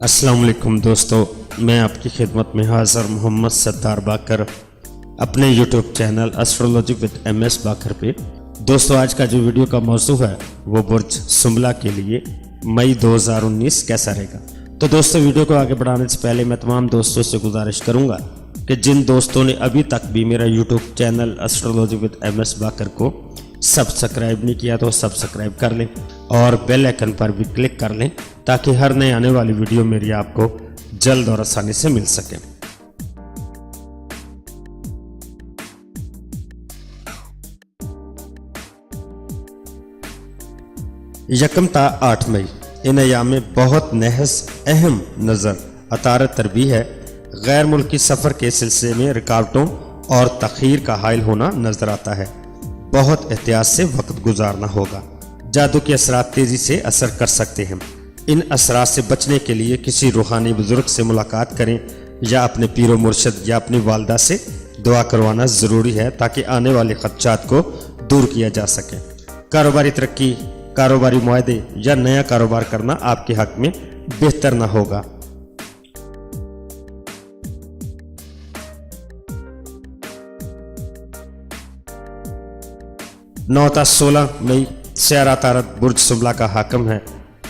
السلام علیکم دوستو، میں آپ کی خدمت میں حاضر محمد ستار باقر اپنے YouTube channel astrology with M S Baqir پہ۔ دوستو آج کا جو ویڈیو کا موضوع ہے وہ برج سنبلہ کے لیے مئی 2019 کیسا رہے گا۔ تو دوستو ویڈیو کو آگے بڑھانے سے پہلے میں تمام دوستوں سے گزارش کروں گا کہ جن دوستوں نے ابھی تک بھی میرا YouTube channel astrology with M S Baqir کو سبسکرائب نہیں کیا تو سبسکرائب کر لیں اور بیل آئیکن پر بھی کلک کر لیں تاکہ ہر نئے آنے والی ویڈیو میری آپ کو جلد اور آسانی سے مل سکے۔ یکم تا 8 مئی ان ایام میں بہت نحس اہم نظر عطارد تربی ہے۔ غیر ملکی سفر کے سلسلے میں رکاوٹوں اور تاخیر کا حائل ہونا نظر آتا ہے۔ بہت احتیاط سے وقت گزارنا ہوگا۔ جادو کے اثرات تیزی سے اثر کر سکتے ہیں۔ ان اثرات سے بچنے کے لیے کسی روحانی بزرگ سے ملاقات کریں یا اپنے پیر و مرشد یا اپنی والدہ سے دعا کروانا ضروری ہے تاکہ آنے والے خدشات کو دور کیا جا سکے۔ کاروباری ترقی، کاروباری معاہدے یا نیا کاروبار کرنا آپ کے حق میں بہتر نہ ہوگا۔ 9 تا 16 مئی سیارہ عطارد برج سنبلہ کا حاکم ہے،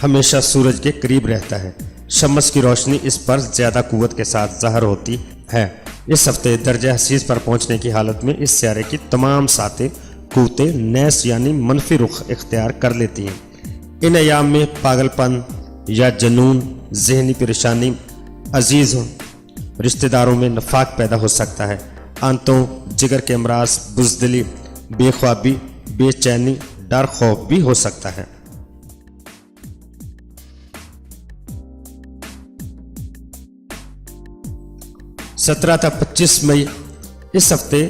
ہمیشہ سورج کے قریب رہتا ہے۔ شمس کی روشنی اس پر زیادہ قوت کے ساتھ ظاہر ہوتی ہے۔ اس ہفتے درجہ حسیس پر پہنچنے کی حالت میں اس سیارے کی تمام ساتیں قوتیں نیس یعنی منفی رخ اختیار کر لیتی ہیں۔ ان ایام میں پاگل پن یا جنون، ذہنی پریشانی، عزیز رشتہ داروں میں نفاق پیدا ہو سکتا ہے۔ آنتوں، جگر کے امراض، بزدلی، بے خوابی، بے چینی، ڈر، خوف بھی ہو سکتا ہے۔ 17 تا 25 مئی اس ہفتے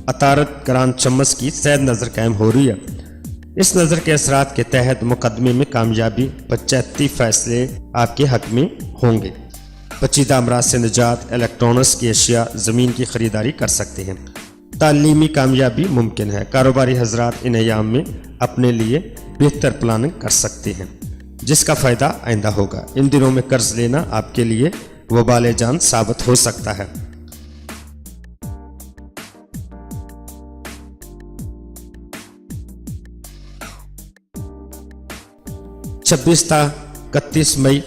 عطارد گران چمس کی سید نظر قائم ہو رہی ہے۔ اس نظر کے اثرات کے تحت مقدمے میں کامیابی، پنچایتی فیصلے آپ کے حق میں ہوں گے۔ پیچیدہ امراض سے نجات، الیکٹرانکس کی اشیاء، زمین کی خریداری کر سکتے ہیں۔ تعلیمی کامیابی ممکن ہے۔ کاروباری حضرات ان ایام میں اپنے لیے بہتر پلاننگ کر سکتے ہیں جس کا فائدہ آئندہ ہوگا۔ ان دنوں میں قرض لینا آپ کے لیے وبال جان ثابت ہو سکتا ہے۔ 26 تا 31 مئی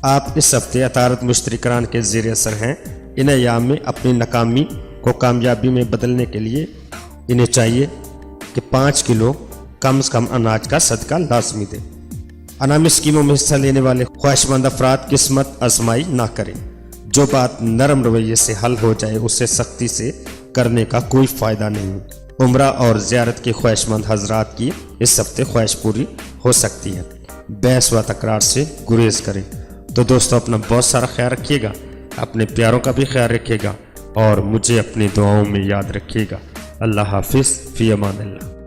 آپ اس ہفتے عطارد مشترکان کے زیر اثر ہیں۔ ان ایام میں اپنی ناکامی کو کامیابی میں بدلنے کے لیے انہیں چاہیے کہ 5 کلو کم از کم اناج کا صدقہ لازمی دیں۔ انعامی اسکیموں میں حصہ لینے والے خواہشمند افراد قسمت آزمائی نہ کریں۔ جو بات نرم رویے سے حل ہو جائے اسے سختی سے کرنے کا کوئی فائدہ نہیں۔ عمرہ اور زیارت کے خواہشمند حضرات کی اس ہفتے خواہش پوری ہو سکتی ہے۔ بحث و تکرار سے گریز کریں۔ تو دوستو اپنا بہت سارا خیال رکھیے گا، اپنے پیاروں کا بھی خیال رکھیے گا اور مجھے اپنی دعاؤں میں یاد رکھیے گا۔ اللہ حافظ، فی امان اللہ۔